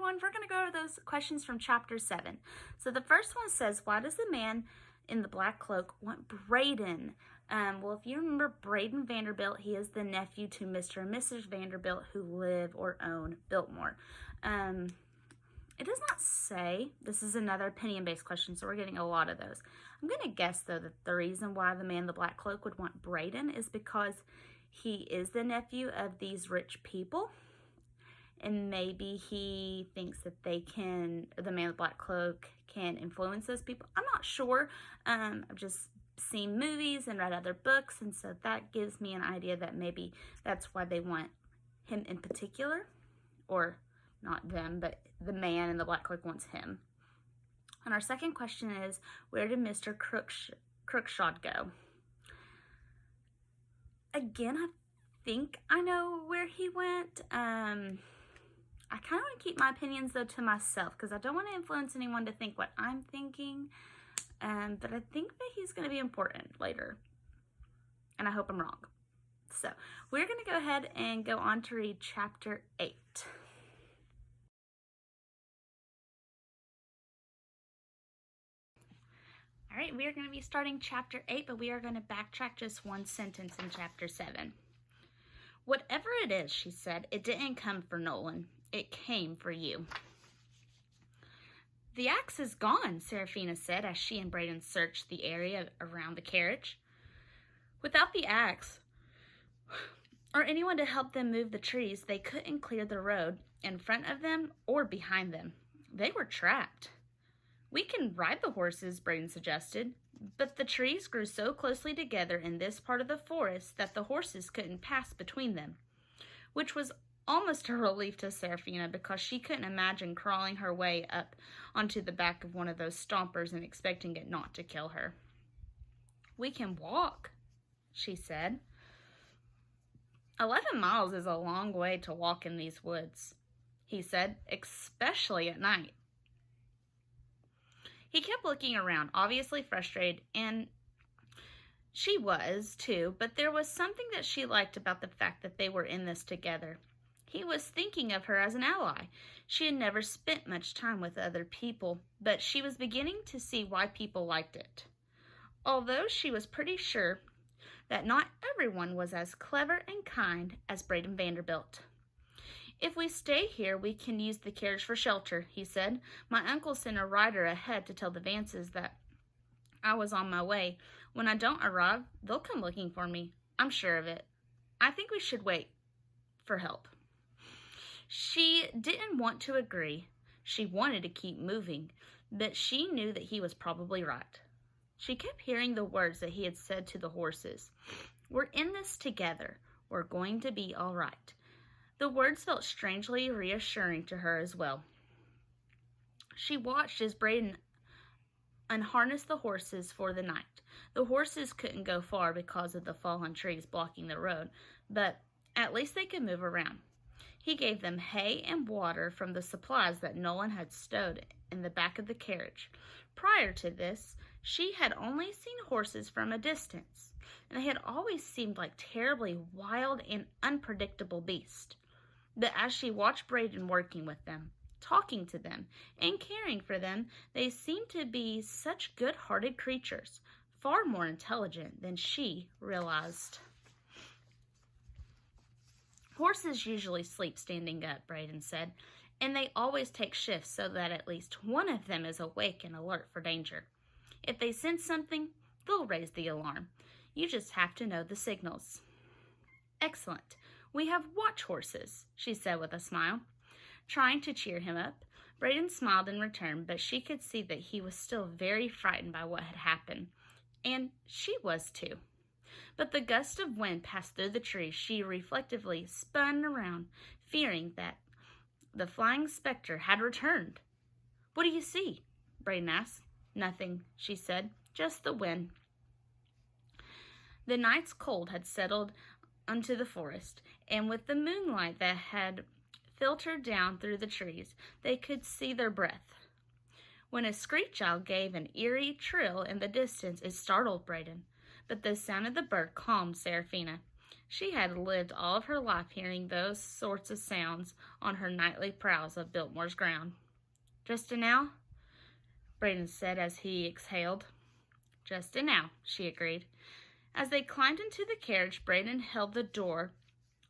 everyone. We're going to go over those questions from chapter 7. So the first one says, why does the man in the black cloak want Braden? Well, if you remember Braden Vanderbilt, he is the nephew to Mr. and Mrs. Vanderbilt who live or own Biltmore. It does not say. This is another opinion-based question, so we're getting a lot of those. I'm going to guess, though, that the reason why the man in the black cloak would want Braden is because he is the nephew of these rich people. And maybe he thinks that the man in the black cloak can influence those people. I'm not sure. I've just seen movies and read other books, and so that gives me an idea that maybe that's why they want him in particular. Or not them, but the man in the black cloak wants him. And our second question is, where did Mr. Crookshot go? Again, I think I know where he went. I kind of want to keep my opinions, though, to myself because I don't want to influence anyone to think what I'm thinking. But I think that he's going to be important later. And I hope I'm wrong. So we're going to go ahead and go on to read chapter 8. All right, we are going to be starting chapter 8, but we are going to backtrack just one sentence in chapter 7. Whatever it is, she said, it didn't come for Nolan. It came for you. The axe is gone, Serafina said as she and Braden searched the area around the carriage. Without the axe, or anyone to help them move the trees, they couldn't clear the road in front of them or behind them. They were trapped. We can ride the horses, Braden suggested, but the trees grew so closely together in this part of the forest that the horses couldn't pass between them, which was almost a relief to Serafina because she couldn't imagine crawling her way up onto the back of one of those stompers and expecting it not to kill her. We can walk, she said. 11 miles is a long way to walk in these woods, he said, especially at night. He kept looking around, obviously frustrated, and she was, too, but there was something that she liked about the fact that they were in this together. He was thinking of her as an ally. She had never spent much time with other people, but she was beginning to see why people liked it. Although she was pretty sure that not everyone was as clever and kind as Braden Vanderbilt. If we stay here, we can use the carriage for shelter, he said. My uncle sent a rider ahead to tell the Vances that I was on my way. When I don't arrive, they'll come looking for me. I'm sure of it. I think we should wait for help. She didn't want to agree. She wanted to keep moving, but she knew that he was probably right. She kept hearing the words that he had said to the horses. We're in this together. We're going to be all right. The words felt strangely reassuring to her as well. She watched as Braden unharnessed the horses for the night. The horses couldn't go far because of the fallen trees blocking the road, but at least they could move around. He gave them hay and water from the supplies that Nolan had stowed in the back of the carriage. Prior to this, she had only seen horses from a distance, and they had always seemed like terribly wild and unpredictable beasts. But as she watched Braden working with them, talking to them, and caring for them, they seemed to be such good-hearted creatures, far more intelligent than she realized. Horses usually sleep standing up, Braden said, and they always take shifts so that at least one of them is awake and alert for danger. If they sense something, they'll raise the alarm. You just have to know the signals. Excellent. We have watch horses, she said with a smile. Trying to cheer him up, Braden smiled in return, but she could see that he was still very frightened by what had happened, and she was too. But the gust of wind passed through the trees. She reflectively spun around, fearing that the flying specter had returned. What do you see? Braden asked. Nothing, she said, just the wind. The night's cold had settled onto the forest, and with the moonlight that had filtered down through the trees, they could see their breath. When a screech owl gave an eerie trill in the distance, it startled Braden. But the sound of the bird calmed Serafina. She had lived all of her life hearing those sorts of sounds on her nightly prowls of Biltmore's ground. "Just a now?" Braden said as he exhaled. "Just a now," she agreed. As they climbed into the carriage, Braden held the door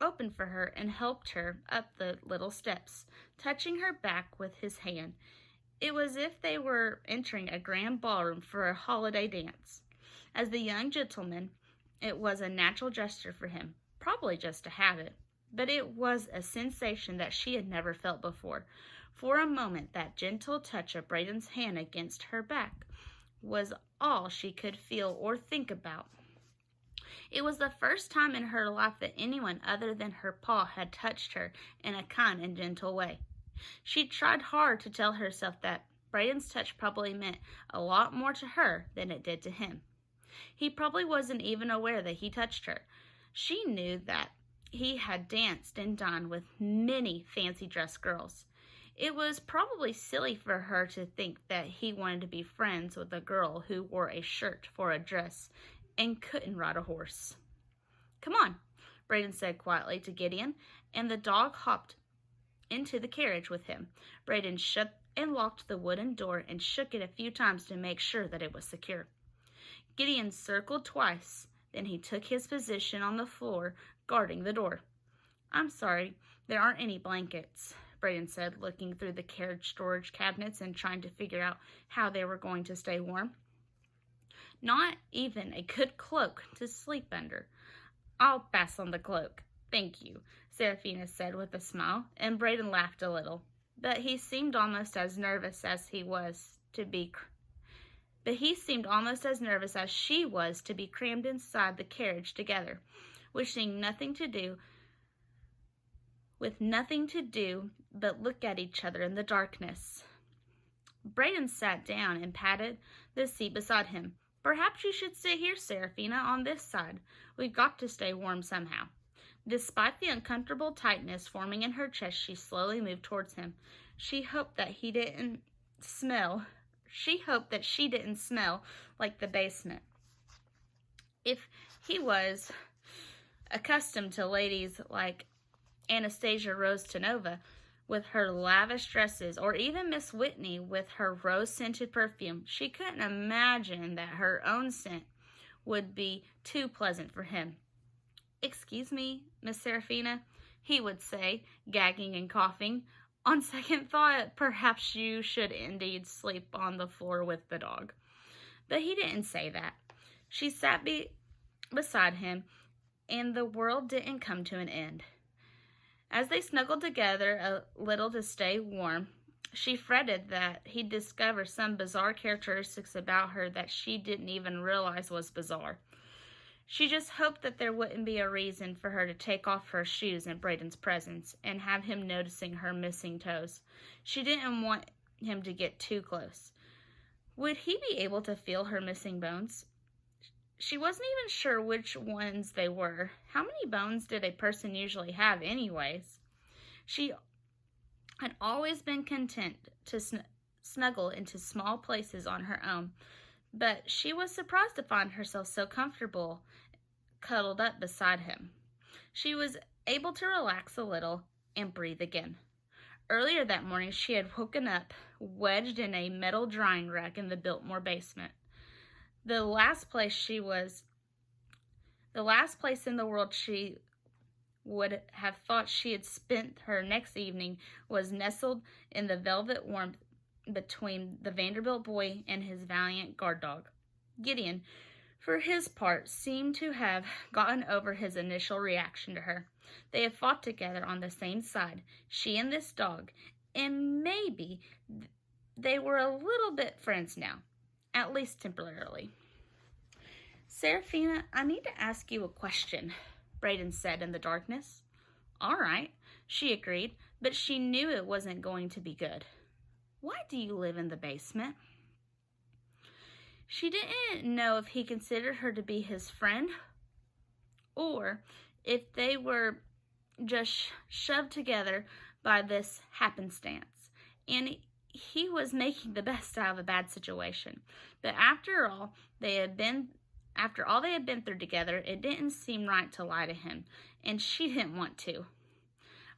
open for her and helped her up the little steps, touching her back with his hand. It was as if they were entering a grand ballroom for a holiday dance. As the young gentleman, it was a natural gesture for him, probably just a habit, but it was a sensation that she had never felt before. For a moment, that gentle touch of Braden's hand against her back was all she could feel or think about. It was the first time in her life that anyone other than her pa had touched her in a kind and gentle way. She tried hard to tell herself that Braden's touch probably meant a lot more to her than it did to him. He probably wasn't even aware that he touched her. She knew that he had danced and dined with many fancy-dressed girls. It was probably silly for her to think that he wanted to be friends with a girl who wore a shirt for a dress and couldn't ride a horse. "Come on," Braden said quietly to Gideon, and the dog hopped into the carriage with him. Braden shut and locked the wooden door and shook it a few times to make sure that it was secure. Gideon circled twice, then he took his position on the floor, guarding the door. "I'm sorry, there aren't any blankets," Braden said, looking through the carriage storage cabinets and trying to figure out how they were going to stay warm. "Not even a good cloak to sleep under." "I'll pass on the cloak, thank you," Serafina said with a smile, and Braden laughed a little. But he seemed almost as nervous as she was to be crammed inside the carriage together, with nothing to do but look at each other in the darkness. Braden sat down and patted the seat beside him. "Perhaps you should sit here, Serafina, on this side. We've got to stay warm somehow." Despite the uncomfortable tightness forming in her chest, she slowly moved towards him. She hoped that she didn't smell like the basement. If he was accustomed to ladies like Anastasia Rose Tanova with her lavish dresses, or even Miss Whitney with her rose-scented perfume, she couldn't imagine that her own scent would be too pleasant for him. "Excuse me, Miss Serafina," he would say, gagging and coughing. "On second thought, perhaps you should indeed sleep on the floor with the dog." But he didn't say that. She sat beside him, and the world didn't come to an end. As they snuggled together a little to stay warm, she fretted that he'd discover some bizarre characteristics about her that she didn't even realize was bizarre. She just hoped that there wouldn't be a reason for her to take off her shoes in Braden's presence and have him noticing her missing toes. She didn't want him to get too close. Would he be able to feel her missing bones? She wasn't even sure which ones they were. How many bones did a person usually have anyways? She had always been content to snuggle into small places on her own, but she was surprised to find herself so comfortable cuddled up beside him. She was able to relax a little and breathe again. Earlier that morning, she had woken up wedged in a metal drying rack in the Biltmore basement. The last place in the world she would have thought she had spent her next evening was nestled in the velvet warmth between the Vanderbilt boy and his valiant guard dog. Gideon, for his part, seemed to have gotten over his initial reaction to her. They had fought together on the same side, she and this dog, and maybe they were a little bit friends now, at least temporarily. "Serafina, I need to ask you a question," Braden said in the darkness. "All right," she agreed, but she knew it wasn't going to be good. "Why do you live in the basement?" She didn't know if he considered her to be his friend or if they were just shoved together by this happenstance, and he was making the best out of a bad situation. But after all, they had been After all they had been through together, it didn't seem right to lie to him, and she didn't want to.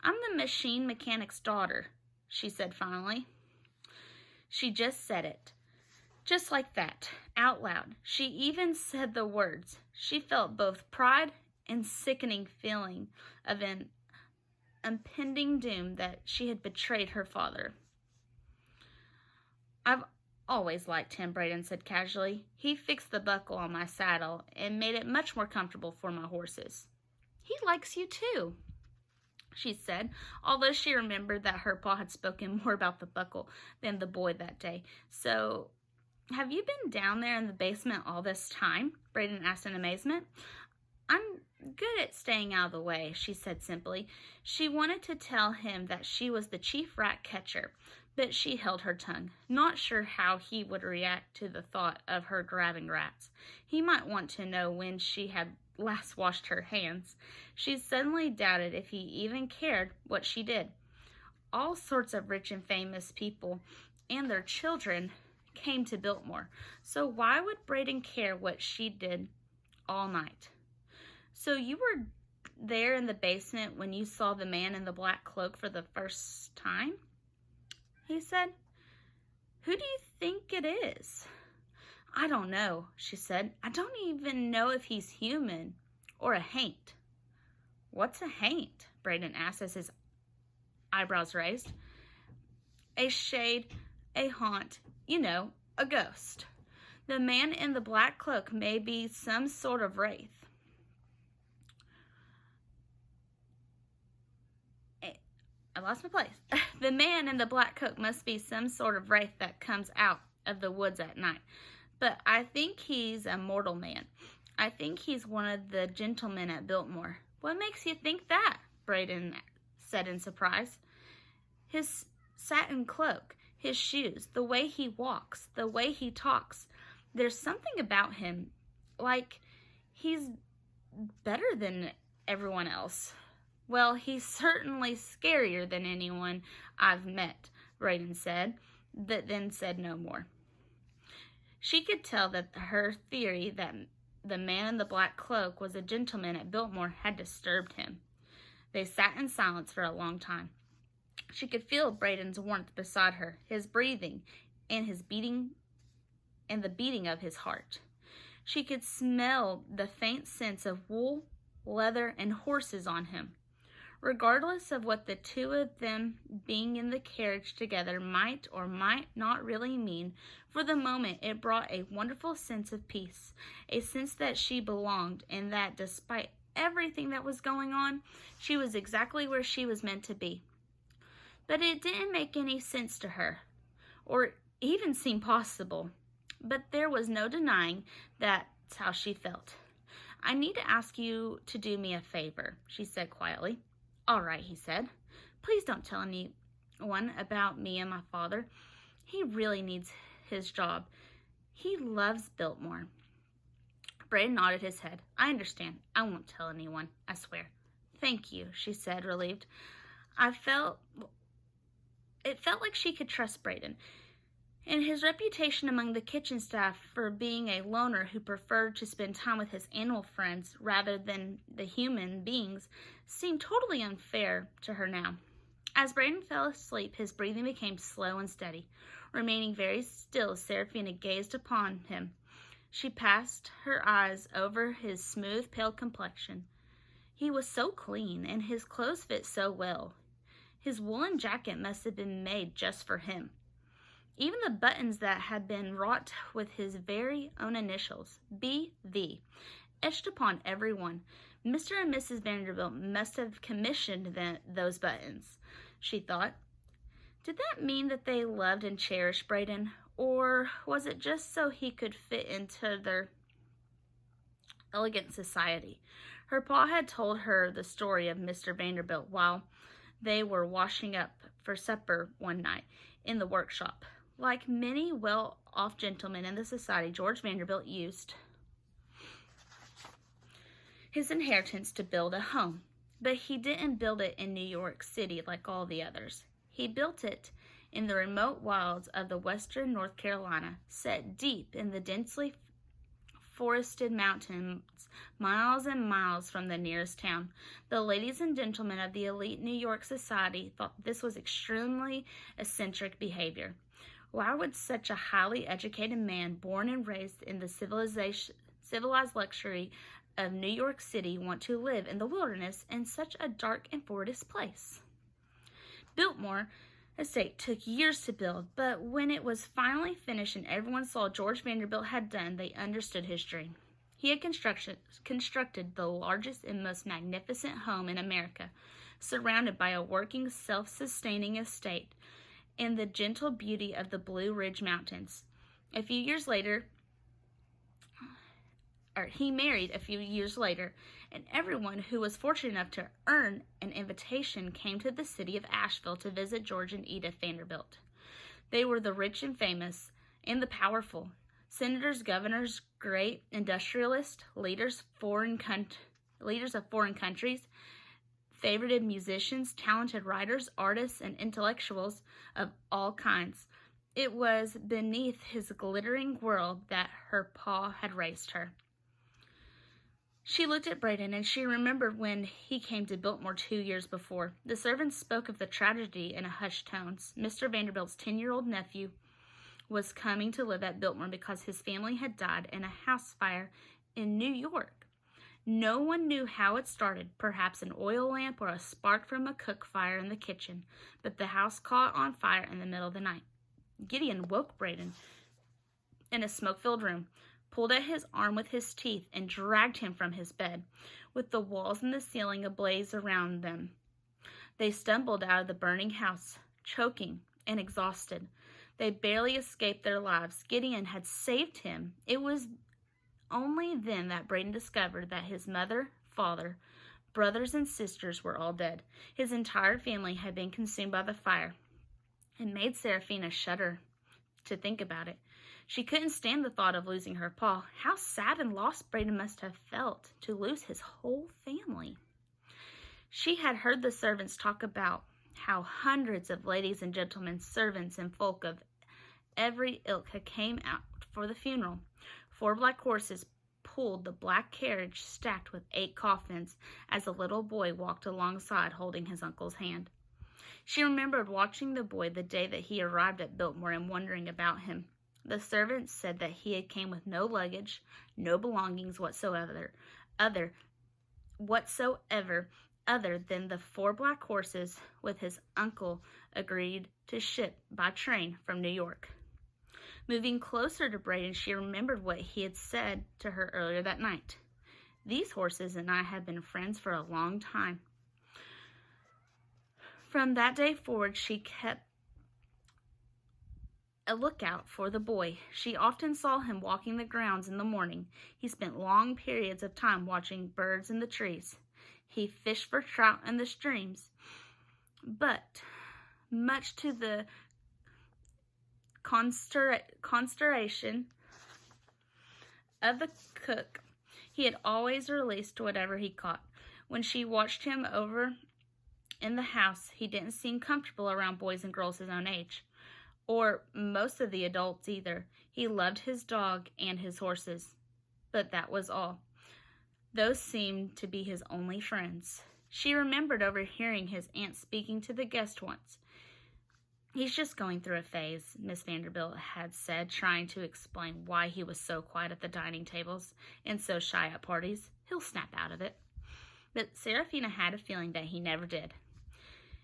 "I'm the machine mechanic's daughter," she said finally. She just said it. Just like that, out loud. She even said the words. She felt both pride and sickening feeling of an impending doom that she had betrayed her father. "I've always liked him," Braden said casually. "He fixed the buckle on my saddle and made it much more comfortable for my horses." "He likes you too," she said, although she remembered that her pa had spoken more about the buckle than the boy that day. "So, have you been down there in the basement all this time?" Braden asked in amazement. "I'm good at staying out of the way," she said simply. She wanted to tell him that she was the chief rat catcher, but she held her tongue, not sure how he would react to the thought of her grabbing rats. He might want to know when she had last washed her hands. She suddenly doubted if he even cared what she did. All sorts of rich and famous people and their children came to Biltmore, so why would Braden care what she did all night? "So you were there in the basement when you saw the man in the black cloak for the first time?" he said. "Who do you think it is?" "I don't know," she said. "I don't even know if he's human or a haint." "What's a haint?" Braden asked as his eyebrows raised. "A shade, a haunt, a ghost. The man in the black cloak may be some sort of wraith." I lost my place. "The man in the black coat must be some sort of wraith that comes out of the woods at night. But I think he's a mortal man. I think he's one of the gentlemen at Biltmore." "What makes you think that?" Braden said in surprise. "His satin cloak, his shoes, the way he walks, the way he talks. There's something about him, like he's better than everyone else." "Well, he's certainly scarier than anyone I've met," Braden said, but then said no more. She could tell that her theory that the man in the black cloak was a gentleman at Biltmore had disturbed him. They sat in silence for a long time. She could feel Braden's warmth beside her, his breathing, and the beating of his heart. She could smell the faint scents of wool, leather, and horses on him. Regardless of what the two of them being in the carriage together might or might not really mean, for the moment it brought a wonderful sense of peace, a sense that she belonged and that despite everything that was going on, she was exactly where she was meant to be. But it didn't make any sense to her, or even seem possible. But there was no denying that's how she felt. "I need to ask you to do me a favor," she said quietly. "All right," he said. "Please don't tell anyone about me and my father. He really needs his job. He loves Biltmore." Braden nodded his head. "I understand. I won't tell anyone, I swear." "Thank you," she said, relieved. It felt like she could trust Braden. And his reputation among the kitchen staff for being a loner who preferred to spend time with his animal friends rather than the human beings seemed totally unfair to her now. As Braden fell asleep, his breathing became slow and steady. Remaining very still, Serafina gazed upon him. She passed her eyes over his smooth, pale complexion. He was so clean, and his clothes fit so well. His woolen jacket must have been made just for him. Even the buttons that had been wrought with his very own initials, B.V., etched upon every one. Mr. and Mrs. Vanderbilt must have commissioned those buttons, she thought. Did that mean that they loved and cherished Braden, or was it just so he could fit into their elegant society? Her pa had told her the story of Mr. Vanderbilt while they were washing up for supper one night in the workshop. Like many well-off gentlemen in the society, George Vanderbilt used his inheritance to build a home, but he didn't build it in New York City like all the others. He built it in the remote wilds of the western North Carolina, set deep in the densely forested mountains miles and miles from the nearest town. The ladies and gentlemen of the elite New York society thought this was extremely eccentric behavior. Why would such a highly educated man, born and raised in the civilized luxury of New York City, want to live in the wilderness in such a dark and forest place? Biltmore Estate took years to build, but when it was finally finished and everyone saw George Vanderbilt had done, they understood his dream. He had constructed the largest and most magnificent home in America, surrounded by a working, self-sustaining estate and the gentle beauty of the Blue Ridge Mountains. He married a few years later, and everyone who was fortunate enough to earn an invitation came to the city of Asheville to visit George and Edith Vanderbilt. They were the rich and famous and the powerful, senators, governors, great industrialists, leaders of foreign countries, favorited musicians, talented writers, artists, and intellectuals of all kinds. It was beneath his glittering world that her pa had raised her. She looked at Braden, and she remembered when he came to Biltmore 2 years before. The servants spoke of the tragedy in a hushed tones. Mr. Vanderbilt's 10-year-old nephew was coming to live at Biltmore because his family had died in a house fire in New York. No one knew how it started, perhaps an oil lamp or a spark from a cook fire in the kitchen, but the house caught on fire in the middle of the night. Gideon woke Braden in a smoke-filled room, pulled at his arm with his teeth, and dragged him from his bed, with the walls and the ceiling ablaze around them. They stumbled out of the burning house, choking and exhausted. They barely escaped their lives. Gideon had saved him. It was only then that Braden discovered that his mother, father, brothers, and sisters were all dead. His entire family had been consumed by the fire. It made Serafina shudder to think about it. She couldn't stand the thought of losing her pa. How sad and lost Braden must have felt to lose his whole family. She had heard the servants talk about how hundreds of ladies and gentlemen, servants, and folk of every ilk had came out for the funeral. 4 black horses pulled the black carriage stacked with 8 coffins as the little boy walked alongside holding his uncle's hand. She remembered watching the boy the day that he arrived at Biltmore and wondering about him. The servants said that he had came with no luggage, no belongings whatsoever other than the 4 black horses with his uncle agreed to ship by train from New York. Moving closer to Braden, she remembered what he had said to her earlier that night. These horses and I have been friends for a long time. From that day forward, she kept a lookout for the boy. She often saw him walking the grounds in the morning. He spent long periods of time watching birds in the trees. He fished for trout in the streams. But, much to the consternation of the cook, he had always released whatever he caught. When she watched him over in the house, he didn't seem comfortable around boys and girls his own age, or most of the adults either. He loved his dog and his horses, but that was all. Those seemed to be his only friends. She remembered overhearing his aunt speaking to the guest once. "He's just going through a phase," Miss Vanderbilt had said, trying to explain why he was so quiet at the dining tables and so shy at parties. "He'll snap out of it." But Serafina had a feeling that he never did.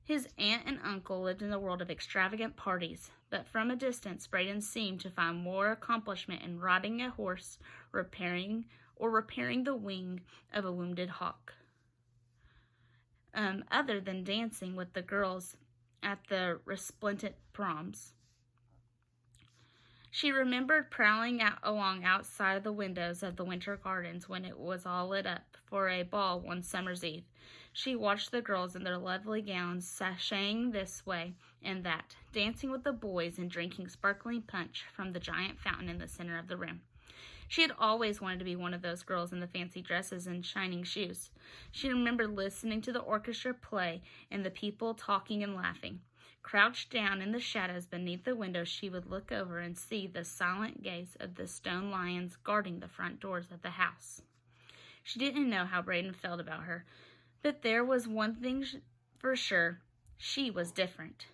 His aunt and uncle lived in the world of extravagant parties, but from a distance, Braden seemed to find more accomplishment in riding a horse, repairing the wing of a wounded hawk, other than dancing with the girls at the resplendent proms. She remembered prowling along outside the windows of the Winter Gardens when it was all lit up for a ball one summer's eve. She watched the girls in their lovely gowns sashaying this way and that, dancing with the boys and drinking sparkling punch from the giant fountain in the center of the room. She had always wanted to be one of those girls in the fancy dresses and shining shoes. She remembered listening to the orchestra play and the people talking and laughing. Crouched down in the shadows beneath the window, she would look over and see the silent gaze of the stone lions guarding the front doors of the house. She didn't know how Braden felt about her, but there was one thing for sure. She was different.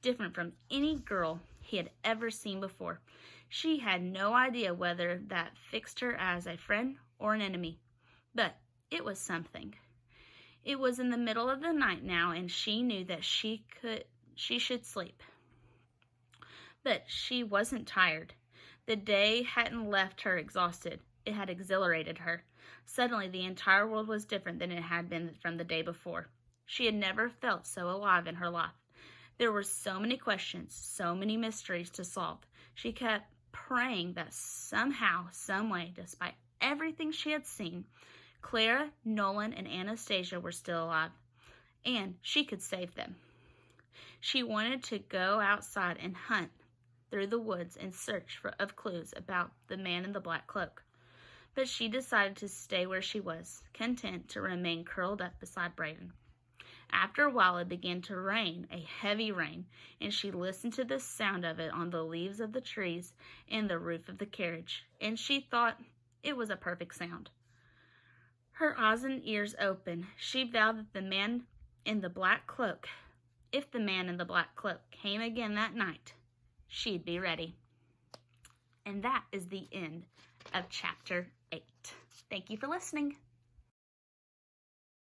Different from any girl he had ever seen before. She had no idea whether that fixed her as a friend or an enemy, but it was something. It was in the middle of the night now, and she knew that she should sleep. But she wasn't tired. The day hadn't left her exhausted. It had exhilarated her. Suddenly, the entire world was different than it had been from the day before. She had never felt so alive in her life. There were so many questions, so many mysteries to solve. She kept praying that somehow, some way, despite everything she had seen, Clara, Nolan, and Anastasia were still alive, and she could save them. She wanted to go outside and hunt through the woods in search of clues about the man in the black cloak. But she decided to stay where she was, content to remain curled up beside Braden. After a while, it began to rain, a heavy rain, and she listened to the sound of it on the leaves of the trees and the roof of the carriage, and she thought it was a perfect sound. Her eyes and ears open, she vowed that the man in the black cloak, if the man in the black cloak came again that night, she'd be ready. And that is the end of Chapter 8. Thank you for listening.